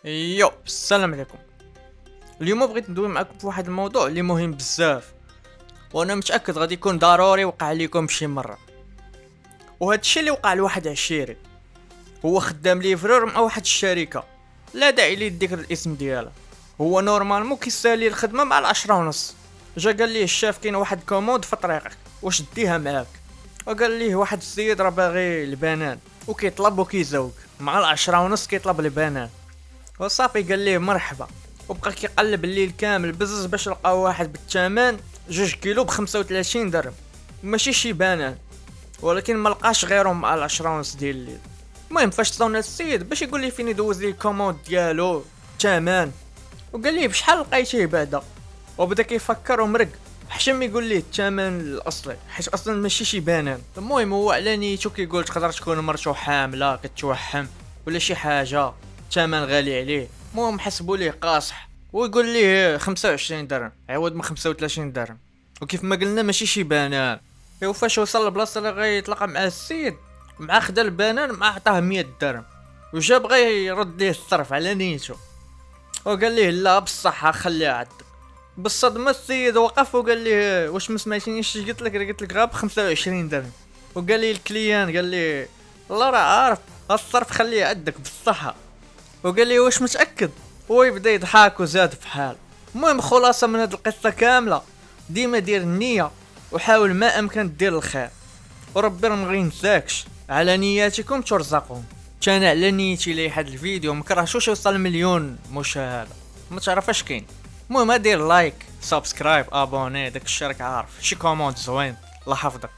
السلام عليكم. اليوم بغيت ندوي معكم في واحد الموضوع اللي مهم بزاف، وانا متاكد غادي يكون ضروري وقع لكم شي مره. وهذا الشيء اللي وقع لواحد عشيري، هو خدام ليفرور مع واحد الشركه، لا داعي لي ذكر الاسم ديالها. هو نورمالمون كيسالي الخدمه مع 10:30. جا قال ليه الشاف كاين واحد كوموند في طريقك، واش ديها معاك؟ وقال ليه واحد السيد راه باغي البنان وكيطلب وكيزوق مع 10:30 كيطلب البنان. وصافي قال ليه مرحبا، وبقى كيقلب الليل كامل بزز باش لقى واحد بالثمن 2 كيلو ب35 درهم، ماشي شي بنان، ولكن ما لقاش غيرهم مع 10:30 ديال الليل. المهم فاش صاونا السيد باش يقول لي فين يدوز لي الكوموند ديالو الثمن، وقال ليه بشحال لقيتيه بعدا، وبدا كيفكر ومرق حشم يقول ليه الثمن الاصلي حيت اصلا ماشي شي بنان. المهم هو على نيتو كيقول تقدر تكون مرتو حامله كتوحم ولا شي حاجه، الثمن غالي عليه. المهم حسبوا ليه قاصح ويقول ليه 25 درهم عوض من 35 درهم، وكيف ما قلنا ماشي شي بنان. وفاش وصل للبلاصه اللي غيتلاقى مع السيد، مع خدا البنان مع عطاه 100 درهم، وجا بغى يرد ليه الصرف على نيتو، وقال ليه لا بالصحه خليها عندك. بالصدمه السيد وقف وقال ليه واش ما سمعتينيش اش قلت لك غاب 25 درهم. وقال لي الكليان قال لي الله راه عارف الصرف خليه عندك بالصحه. وقال لي واش متاكد؟ هو يبدا يضحك وزاد في حال. المهم خلاصه من هاد القصه كامله، ديما دير النيه وحاول ما امكن دير الخير، وربي راه ما غينساكش. على نياتكم ترزقون. كان على نيتي لي هاد الفيديو مكرهتوش يوصل مليون مشاهده، ما تعرف اش كاين. المهم دير لايك سبسكرايب ابوني داك الشيء راك عارف، شي كومونت زوين، الله يحفظك.